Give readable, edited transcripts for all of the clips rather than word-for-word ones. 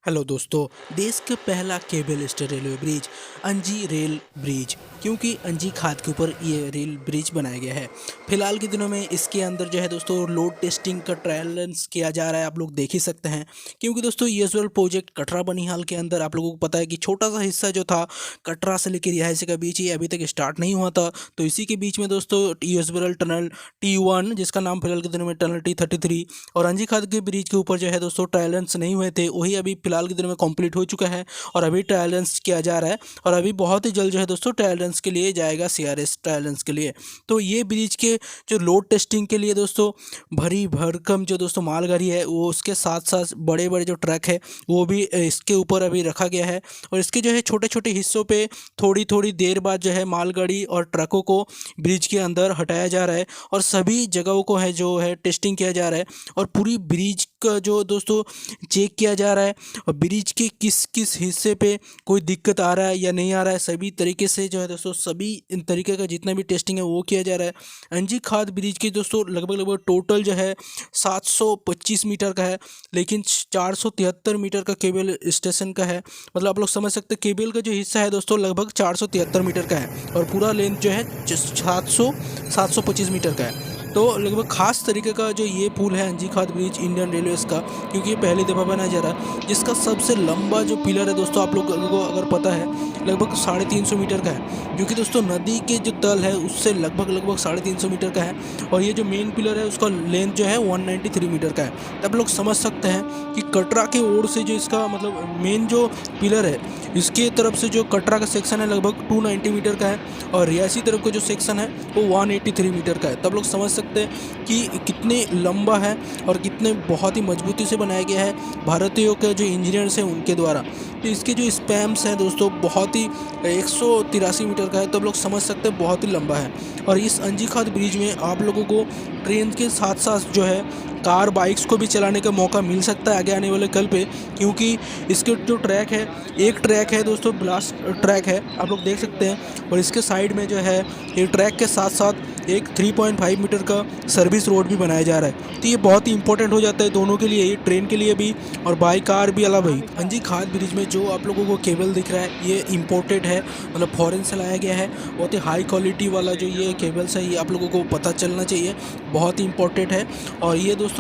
Hello दोस्तों। देश का पहला केबल स्टे रेलवे ब्रिज अंजी रेल ब्रिज, क्योंकि अंजी खाद के ऊपर ये रेल ब्रिज बनाया गया है। फिलहाल के दिनों में इसके अंदर जो है दोस्तों लोड टेस्टिंग का ट्रायल्स किया जा रहा है, आप लोग देख ही सकते हैं। क्योंकि दोस्तों यूजुअल प्रोजेक्ट कटरा बनिहाल के अंदर आप लोगों को पता है कि छोटा सा हिस्सा जो था कटरा से लेकर रिहायशी का बीच, ये अभी तक स्टार्ट नहीं हुआ था। तो इसी के बीच में दोस्तों यूजुअल टनल T1, जिसका नाम फिलहाल के दिनों में टनल T33, और अंजी खाद के ब्रिज के ऊपर जो है दोस्तों ट्रायल्स नहीं हुए थे, वही अभी फिलहाल के दिनों में कंप्लीट हो चुका है और अभी ट्रायल्स किया जा रहा है। और अभी बहुत ही जल्द जो है दोस्तों ट्रायल्स के लिए जाएगा CRS ट्रायल्स के लिए। तो ये ब्रिज के जो लोड टेस्टिंग के लिए दोस्तों भरी भरकम जो दोस्तों मालगाड़ी है, वो उसके साथ साथ बड़े बड़े जो ट्रक है वो भी इसके ऊपर अभी रखा गया है। और इसके जो है छोटे छोटे हिस्सों पे थोड़ी थोड़ी देर बाद जो है मालगाड़ी और ट्रकों को ब्रिज के अंदर हटाया जा रहा है और सभी जगहों को है जो है टेस्टिंग किया जा रहा है। और पूरी ब्रिज का जो दोस्तों चेक किया जा रहा है और ब्रिज के किस किस हिस्से पे कोई दिक्कत आ रहा है या नहीं आ रहा है, सभी तरीके से जो है दोस्तों सभी इन तरीके का जितना भी टेस्टिंग है वो किया जा रहा है। अंजी खाद ब्रिज की दोस्तों लगभग लगभग टोटल जो है 725 मीटर का है, लेकिन 473 मीटर का केबल स्टेशन का है। मतलब आप लोग समझ सकते हैं केबल का जो हिस्सा है दोस्तों लगभग 473 मीटर का है और पूरा लेंथ जो है 725 मीटर का है। तो लगभग खास तरीके का जो ये पुल है अंजी खाद ब्रिज इंडियन रेलवेज का, क्योंकि ये पहली दफ़ा बनाया जा रहा है, जिसका सबसे लंबा जो पिलर है दोस्तों आप लोग को अगर पता है लगभग 350 मीटर का है, जो कि दोस्तों नदी के जो तल है उससे लगभग लगभग 350 मीटर का है। और ये जो मेन पिलर है उसका लेंथ जो है 193 मीटर का है। तब लोग समझ सकते हैं कि कटरा के ओर से जो इसका मतलब मेन जो पिलर है, इसके तरफ से जो कटरा का सेक्शन है लगभग 290 मीटर का है और रियासी तरफ का जो सेक्शन है वो 183 मीटर का है। तब लोग समझ सकते हैं कि कितने लंबा है और कितने बहुत ही मजबूती से बनाया गया है भारतीयों के जो इंजीनियर्स हैं उनके द्वारा। तो इसके जो स्पैम्स हैं दोस्तों बहुत ही 183 मीटर का है। तब लोग समझ सकते हैं बहुत ही लंबा है। और इस अंजी खाद ब्रिज में आप लोगों को ट्रेन के साथ साथ जो है कार बाइक्स को भी चलाने का मौका मिल सकता है आगे आने वाले कल पे, क्योंकि इसके जो ट्रैक है, एक ट्रैक है दोस्तों ब्लास्ट ट्रैक है आप लोग देख सकते हैं, और इसके साइड में जो है ये ट्रैक के साथ साथ एक 3.5 मीटर का सर्विस रोड भी बनाया जा रहा है। तो ये बहुत ही इंपॉर्टेंट हो जाता है दोनों के लिए, ये ट्रेन के लिए भी और बाई कार भी अला भाई। अंजी खाद ब्रिज में जो आप लोगों को केबल दिख रहा है ये इम्पोर्टेड है, मतलब फॉरेन से लाया गया है। बहुत ही हाई क्वालिटी वाला जो ये केबल्स है ये आप लोगों को पता चलना चाहिए, बहुत ही इंपॉर्टेंट है। और ये दोस्तों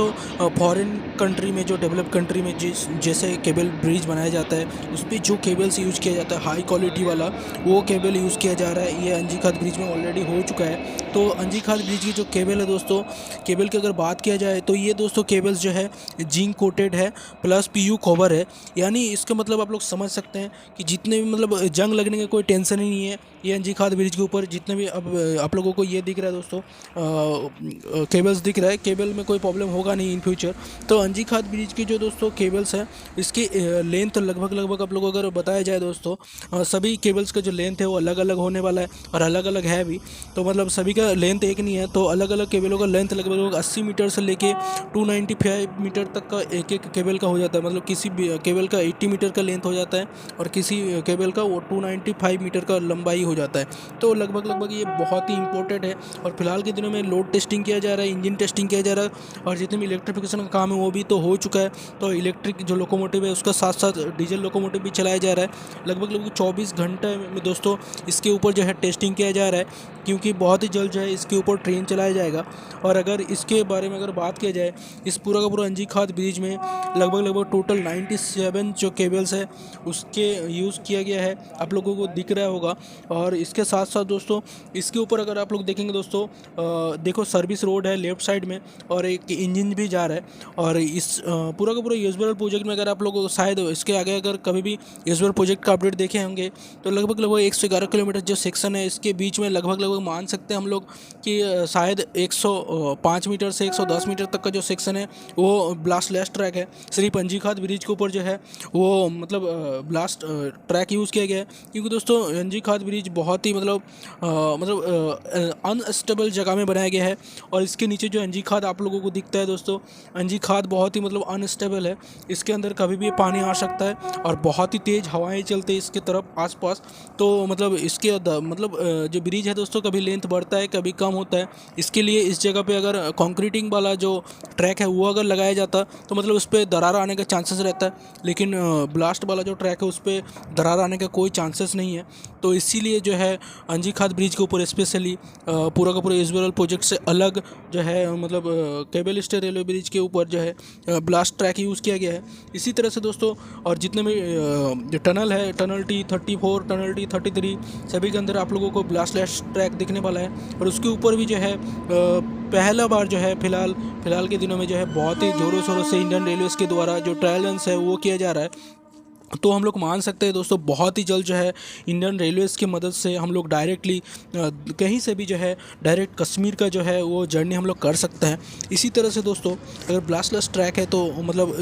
फॉरेन कंट्री में जो डेवलप कंट्री में जैसे केबल ब्रिज बनाया जाता है उस पर जो केबल्स यूज़ किया जाता है हाई क्वालिटी वाला, वो केबल यूज़ किया जा रहा है। ये अंजी खाद ब्रिज में ऑलरेडी हो चुका है। तो अंजी खाद ब्रिज की जो केबल है दोस्तों, केबल की अगर बात किया जाए तो ये दोस्तों केबल्स जो है जिंक कोटेड है प्लस PU कवर है। यानी इसका मतलब आप लोग समझ सकते हैं कि जितने भी मतलब जंग लगने का कोई टेंशन ही नहीं है ये अंजी खाद ब्रिज के ऊपर। जितने भी अब आप लोगों को ये दिख रहा है दोस्तों केबल्स दिख रहा है, केबल में कोई प्रॉब्लम होगा नहीं इन फ्यूचर। तो अंजी खाद ब्रिज की जो दोस्तों केबल्स हैं इसकी लेंथ लगभग लगभग आप लोगों को अगर बताया जाए दोस्तों सभी केबल्स का जो लेंथ है वो अलग अलग होने वाला है और अलग अलग है भी। तो मतलब सभी का लेंथ एक नहीं है, तो अलग अलग केबलों का लेंथ लगभग लगभग 80 मीटर से लेके 295 मीटर तक का एक एक केबल का हो जाता है। मतलब किसी भी केबल का 80 मीटर का लेंथ हो जाता है और किसी केबल का वो 295 मीटर का लंबाई हो जाता है। तो लगभग लगभग ये बहुत ही इंपॉर्टेंट है। और फिलहाल के दिनों में लोड टेस्टिंग किया जा रहा है, इंजन टेस्टिंग किया जा रहा है और जितने भी इलेक्ट्रिफिकेशन का काम है वो भी तो हो चुका है। तो इलेक्ट्रिक जो लोकोमोटिव है उसका साथ साथ डीजल लोकोमोटिव भी चलाया जा रहा है। लगभग लगभग 24 घंटे में दोस्तों इसके ऊपर जो है टेस्टिंग किया जा रहा है, क्योंकि बहुत ही जल्द जो है इसके ऊपर ट्रेन चलाया जाएगा। और अगर इसके बारे में अगर बात किया जाए इस पूरा का पूरा अंजी खाद ब्रिज में लगभग लगभग टोटल 97 जो केबल्स है उसके यूज़ किया गया है, आप लोगों को दिख रहा होगा। और इसके साथ साथ दोस्तों इसके ऊपर अगर आप लोग देखेंगे दोस्तों देखो सर्विस रोड है लेफ्ट साइड में और एक इंजन भी जा रहा है। और इस पूरा का पूरा यूजबल प्रोजेक्ट में अगर आप लोग शायद इसके आगे अगर कभी भी यूजबल प्रोजेक्ट का अपडेट देखे होंगे तो लगभग लगभग 111 किलोमीटर जो सेक्शन है इसके बीच में लगभग लगभग मान सकते हैं हम लोग कि शायद 105 मीटर से 110 मीटर तक का जो सेक्शन है वो ब्लास्ट लेस ट्रैक है। सिर्फ अंजी खाद ब्रिज के ऊपर जो है वो मतलब ब्लास्ट ट्रैक यूज़ किया गया है, क्योंकि दोस्तों अंजी खाद ब्रिज ब्रिज बहुत ही अनस्टेबल जगह में बनाया गया है। और इसके नीचे जो अंजी खाद आप लोगों को दिखता है दोस्तों, अंजी खाद बहुत ही अनस्टेबल है। इसके अंदर कभी भी पानी आ सकता है और बहुत ही तेज़ हवाएं चलते हैं इसके तरफ आसपास। तो इसके जो ब्रिज है दोस्तों, कभी लेंथ बढ़ता है कभी कम होता है। इसके लिए इस जगह पे अगर कंक्रीटिंग वाला जो ट्रैक है वो अगर लगाया जाता तो उस पर दरार आने का चांसेस रहता है, लेकिन ब्लास्ट वाला जो ट्रैक है उस पर दरार आने का कोई चांसेस नहीं है। तो इसीलिए जो है अंजी खाद ब्रिज के ऊपर स्पेशली पूरा का पूरा एसबीआरएल प्रोजेक्ट से अलग जो है केबल स्टे रेलवे ब्रिज के ऊपर जो है ब्लास्ट ट्रैक यूज़ किया गया है। इसी तरह से दोस्तों और जितने भी जो टनल है, टनल T34, टनल T33, सभी के अंदर आप लोगों को ब्लास्ट ट्रैक दिखने वाला है। और उसके ऊपर भी जो है पहला बार जो है फिलहाल के दिनों में जो है बहुत ही ज़ोरों शोरों से इंडियन रेलवेज़ के द्वारा जो ट्रायल्स है वो किया जा रहा है। तो हम लोग मान सकते हैं दोस्तों बहुत ही जल्द जो है इंडियन रेलवेज़ की मदद से हम लोग डायरेक्टली कहीं से भी जो है डायरेक्ट कश्मीर का जो है वो जर्नी हम लोग कर सकते हैं। इसी तरह से दोस्तों अगर ब्लास्टलेस ट्रैक है तो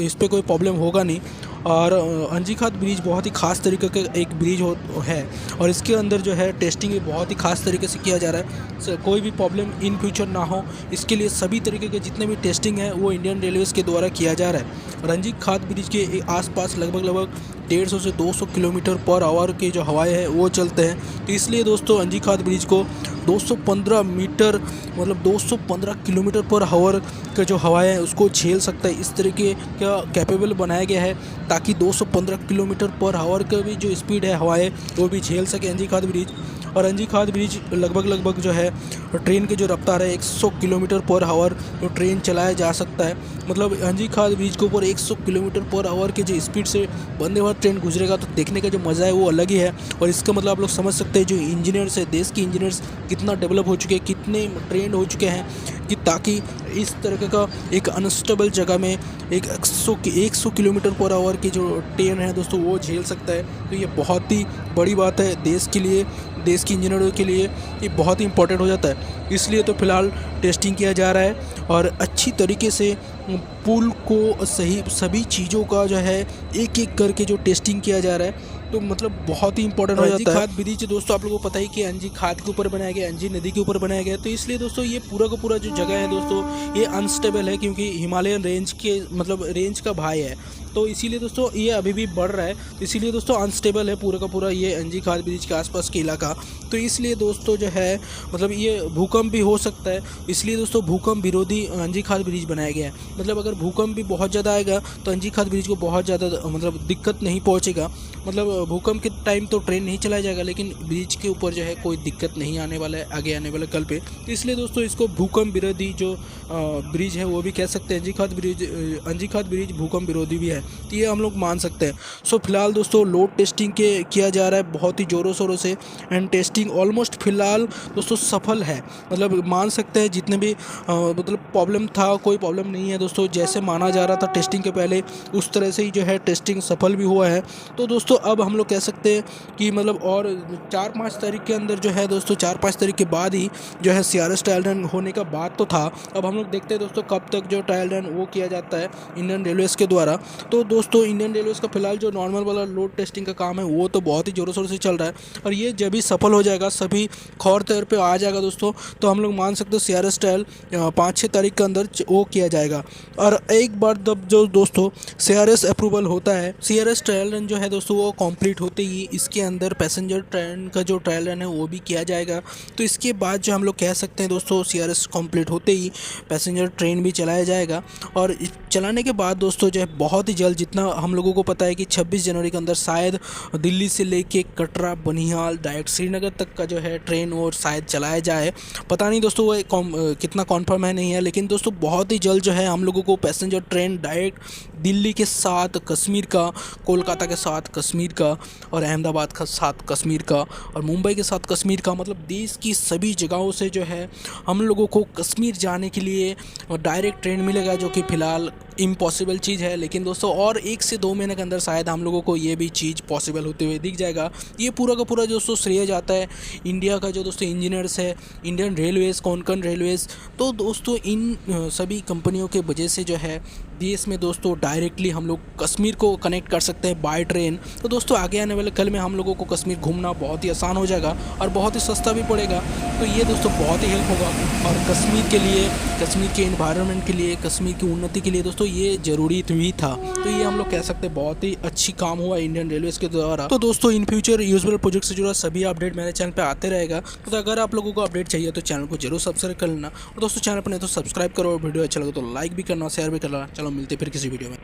इस पर कोई प्रॉब्लम होगा नहीं। और अंजी खाद ब्रिज बहुत ही ख़ास तरीके का एक ब्रिज है और इसके अंदर जो है टेस्टिंग भी बहुत ही ख़ास तरीके से किया जा रहा है। कोई भी प्रॉब्लम इन फ्यूचर ना हो, इसके लिए सभी तरीके के जितने भी टेस्टिंग है वो इंडियन रेलवेज़ के द्वारा किया जा रहा है। और अंजी खाद ब्रिज के आसपास लगभग 150 से 200 किलोमीटर पर आवर के जो हवाएं हैं वो चलते हैं। तो इसलिए दोस्तों अंजी खाद ब्रिज को 215 मीटर 215 किलोमीटर पर आवर का जो हवाएं है उसको झेल सकता है। इस तरीके का कैपेबल बनाया गया है ताकि 215 किलोमीटर पर आवर का भी जो स्पीड है हवाएं वो भी झेल सके अंजी खाद ब्रिज। और अंजी खाद ब्रिज लगभग जो है ट्रेन की जो रफ्तार है 100 किलोमीटर पर आवर तो ट्रेन चलाया जा सकता है। अंजी खाद ब्रिज के ऊपर 100 किलोमीटर पर आवर के जो स्पीड से वंदे भारत ट्रेन गुजरेगा तो देखने का जो मज़ा है वो अलग ही है। और इसका आप लोग समझ सकते हैं जो इंजीनियर्स है, देश के इंजीनियर्स कितना डेवलप हो चुके हैं, कितने ट्रेंड हो चुके हैं कि ताकि इस तरह का एक अनस्टेबल जगह में 100 किलोमीटर पर आवर की जो ट्रेन है दोस्तों वो झेल सकता है। तो ये बहुत ही बड़ी बात है देश के लिए, देश के इंजीनियरों के लिए ये बहुत ही इंपॉर्टेंट हो जाता है। इसलिए तो फ़िलहाल टेस्टिंग किया जा रहा है और अच्छी तरीके से पुल को सभी चीज़ों का जो है एक करके जो टेस्टिंग किया जा रहा है। तो बहुत ही इंपॉर्टेंट हो जाता है। खाद ब्रिज दोस्तों आप लोगों को पता ही कि अंजी खाद के ऊपर बनाया गया, अंजी नदी के ऊपर बनाया गया। तो इसलिए दोस्तों ये पूरा का पूरा जो जगह है दोस्तों ये अनस्टेबल है क्योंकि हिमालयन रेंज के रेंज का भाई है। तो इसीलिए दोस्तों ये अभी भी बढ़ रहा है, तो इसीलिए दोस्तों अनस्टेबल है पूरा का पूरा ये अंजी खाद ब्रिज के आसपास के इलाका। तो इसलिए दोस्तों जो है ये भूकंप भी हो सकता है, इसलिए दोस्तों भूकंप विरोधी अंजी खाद ब्रिज बनाया गया है। अगर भूकंप भी बहुत ज़्यादा आएगा तो अंजी खाद ब्रिज को बहुत ज़्यादा दिक्कत नहीं पहुँचेगा। भूकंप के टाइम तो ट्रेन नहीं चलाया जाएगा, लेकिन ब्रिज के ऊपर जो है कोई दिक्कत नहीं आने वाला है आगे आने वाले कल पे। तो इसलिए दोस्तों इसको भूकंप विरोधी जो ब्रिज है वो भी कह सकते हैं। अंजी खाद ब्रिज भूकंप विरोधी भी है, तो ये हम लोग मान सकते हैं। सो फिलहाल दोस्तों लोड टेस्टिंग किया जा रहा है बहुत ही ज़ोरों शोरों से एंड टेस्टिंग ऑलमोस्ट फिलहाल दोस्तों सफल है। मान सकते हैं जितने भी प्रॉब्लम था कोई प्रॉब्लम नहीं है दोस्तों, जैसे माना जा रहा था टेस्टिंग के पहले उस तरह से ही जो है टेस्टिंग सफल भी हुआ है। तो दोस्तों अब हम लोग कह सकते हैं कि और 4-5 तारीख के अंदर जो है दोस्तों 4-5 तारीख के बाद ही जो है CRS ट्रायल रन होने का बात तो था। अब हम लोग देखते हैं दोस्तों कब तक जो ट्रायल रन वो किया जाता है इंडियन रेलवेज़ के द्वारा। तो दोस्तों इंडियन रेलवेज़ का फिलहाल जो नॉर्मल वाला लोड टेस्टिंग का काम है वो तो बहुत ही ज़ोरों शोरों से चल रहा है और ये जब भी सफल हो जाएगा सभी खौर तौर पे आ जाएगा दोस्तों, तो हम लोग मान सकते हो CRS ट्रायल 5-6 तारीख के अंदर वो किया जाएगा। और एक बार जब जो दोस्तों CRS अप्रूवल होता है, CRS ट्रायल रन जो है दोस्तों वो कंप्लीट होते ही इसके अंदर पैसेंजर ट्रेन का जो ट्रायल रन है वो भी किया जाएगा। तो इसके बाद जो हम लोग कह सकते हैं दोस्तों CRS कंप्लीट होते ही पैसेंजर ट्रेन भी चलाया जाएगा। और चलाने के बाद दोस्तों जो है बहुत ही जल्द, जितना हम लोगों को पता है कि 26 जनवरी के अंदर शायद दिल्ली से लेके कटरा बनिहाल डायरेक्ट श्रीनगर तक का जो है ट्रेन वो शायद चलाया जाए। पता नहीं दोस्तों वो कितना कॉन्फर्म है नहीं है, लेकिन दोस्तों बहुत ही जल्द जो है हम लोगों को पैसेंजर ट्रेन डायरेक्ट दिल्ली के साथ कश्मीर का, कोलकाता के साथ कश्मीर का और अहमदाबाद के साथ कश्मीर का और मुंबई के साथ कश्मीर का, देश की सभी जगहों से जो है हम लोगों को कश्मीर जाने के लिए डायरेक्ट ट्रेन मिलेगा, जो कि फ़िलहाल इम्पॉसिबल चीज़ है। लेकिन दोस्तों और 1 से 2 महीने के अंदर शायद हम लोगों को ये भी चीज़ पॉसिबल होते हुए दिख जाएगा। ये पूरा का पूरा दोस्तों श्रेय जाता है इंडिया का जो दोस्तों इंजीनियर्स है, इंडियन रेलवेज़, कोंकण रेलवेज़। तो दोस्तों इन सभी कंपनियों के वजह से जो है देश में दोस्तों डायरेक्टली हम लोग कश्मीर को कनेक्ट कर सकते हैं बाय ट्रेन। तो दोस्तों आगे आने वाले कल में हम लोगों को कश्मीर घूमना बहुत ही आसान हो जाएगा और बहुत ही सस्ता भी पड़ेगा। तो ये दोस्तों बहुत ही हेल्प होगा और कश्मीर के लिए, कश्मीर के इन्वायरमेंट के लिए, कश्मीर की उन्नति के लिए दोस्तों ये ज़रूरी भी था। तो ये हम लोग कह सकते हैं बहुत ही अच्छी काम हुआ इंडियन रेलवेज़ के द्वारा। तो दोस्तों इन फ्यूचर यूजुअल प्रोजेक्ट से जुड़ा सभी अपडेट मेरे चैनल पर आते रहेगा। तो अगर आप लोगों को अपडेट चाहिए तो चैनल को जरूर सब्सक्राइब कर लेना और दोस्तों चैनल पर नहीं तो सब्सक्राइब करो और वीडियो अच्छा लगे तो लाइक भी करना, शेयर भी करना। चलो मिलते फिर किसी वीडियो में।